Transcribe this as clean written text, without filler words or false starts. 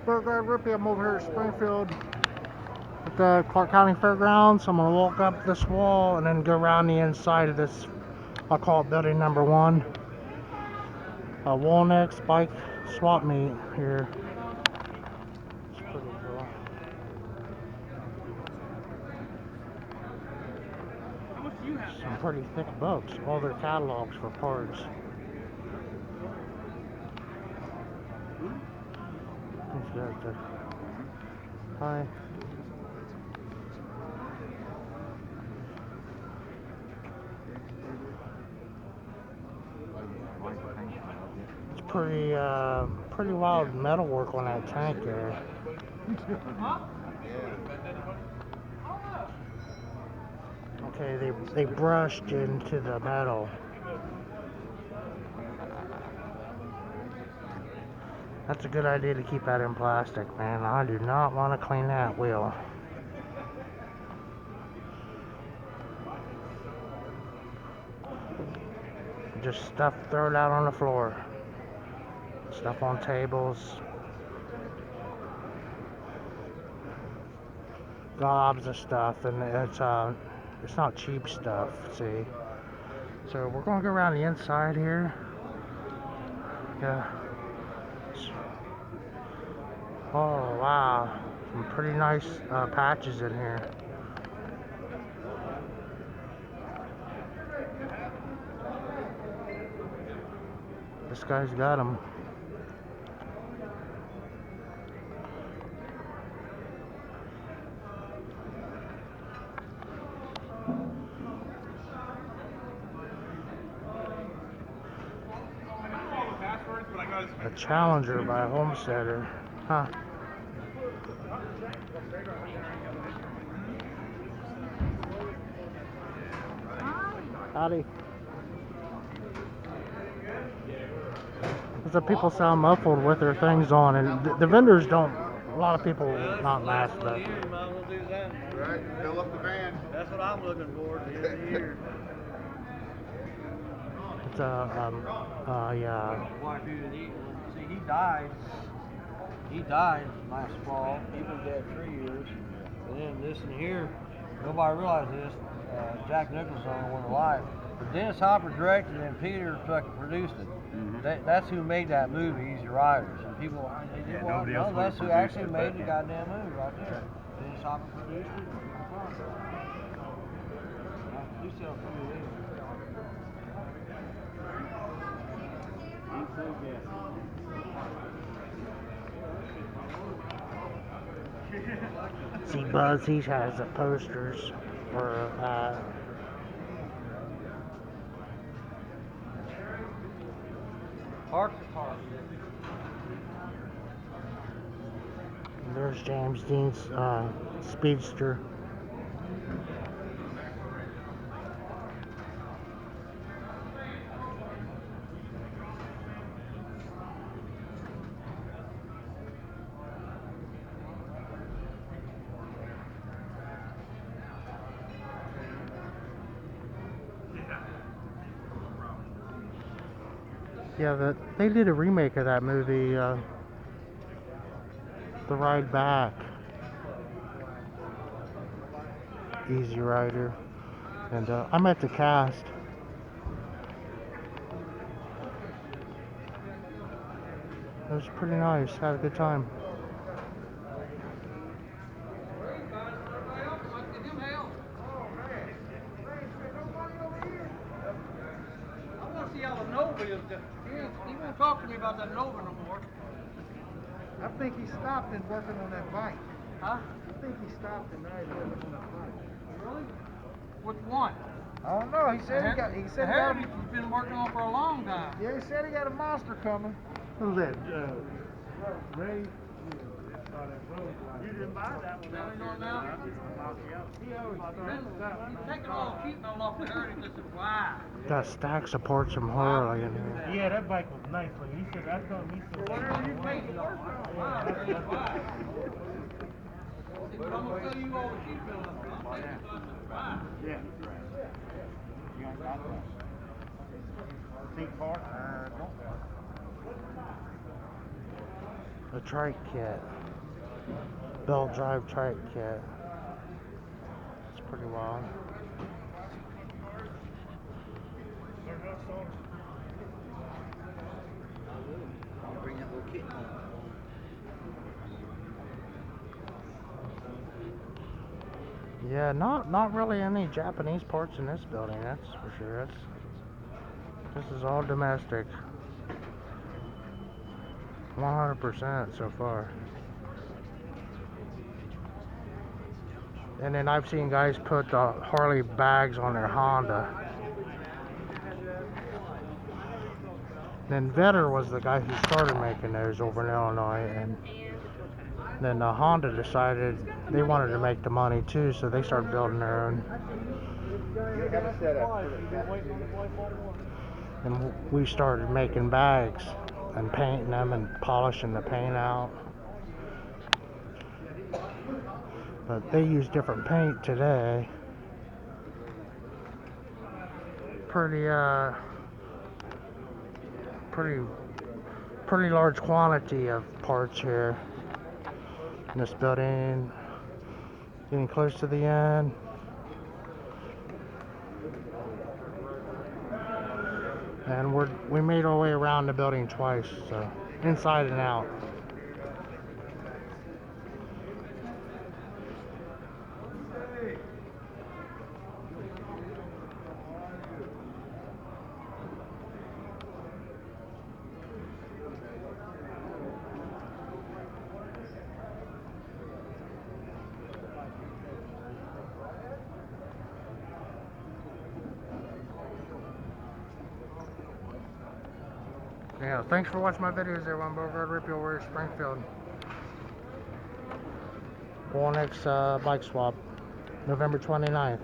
Burgard Rippy. I'm over here at Springfield at the Clark County Fairgrounds. I'm going to walk up this wall and then go around the inside of this, I'll call it building number 1. Walnuts Bike Swap Meet here. It's pretty cool. Some pretty thick books, all their catalogs for parts. Hi. It's pretty wild metal work on that tank there. Okay, they brushed into the metal. That's a good idea to keep that in plastic, man. I do not want to clean that wheel. Just stuff thrown out on the floor. Stuff on tables. Gobs of stuff, and it's not cheap stuff, see. So we're gonna go around the inside here. Yeah. Oh wow, some pretty nice patches in here. This guy's got them. A Challenger by a Homesteader. Huh. Howdy. Because the people sound muffled with their things on, and the vendors don't. A lot of people not masked, but. Right, fill up the van. That's what I'm looking for at the end of the year. It's yeah. Why, dude, see, he died. He died last fall. He was dead 3 years. And then this in here, nobody realized this. Jack Nicholson on One Alive. But Dennis Hopper directed it and Peter fucking produced it. That's who made that movie, Easy Riders. And people, nobody else no, that's who produced actually it, made but- the goddamn movie right there. Dennis Hopper produced it. You sell pretty good. See, Buzz, he has the posters for Park the park. there's James Dean's Speedster. Yeah, they did a remake of that movie, The Ride Back. Easy Rider. And I'm at the cast. It was pretty nice. Had a good time. He won't talk to me about that Nova no more. I think he stopped and working on that bike. Huh? I think he stopped and now he's working on that bike. Really? Which one? I don't know. He said he got. He said he got. Heritage has been working on for a long time. Yeah, he said he got a monster coming. Who's that? Ray. You didn't buy that one. Now you know it now? He's taking all the sheet metal off the Heritage. I said, wow. Got stacks of parts from horror like in here. Yeah, that bike was nice. Like he said, I told him. He said, Whatever you paid for it. Wow, that's why. But I'm going to tell you all the sheet metal. I'll take it to us and buy. Yeah. You ain't got that. Big part? No. A trike kit. Belt drive trike kit. It's pretty wild. Bring that little kit home. Yeah, not really any Japanese parts in this building, that's for sure. This is all domestic. 100% so far. And then I've seen guys put Harley bags on their Honda. Then Vetter was the guy who started making those over in Illinois, and then Honda decided they wanted to make the money too, so they started building their own. And we started making bags and painting them and polishing the paint out. But they use different paint today. Pretty large quantity of parts here in this building. Getting close to the end. And we made our way around the building twice, so inside and out. Yeah, thanks for watching my videos, everyone. Beauregard, Rippy, over here, Springfield. Next bike swap, November 29th.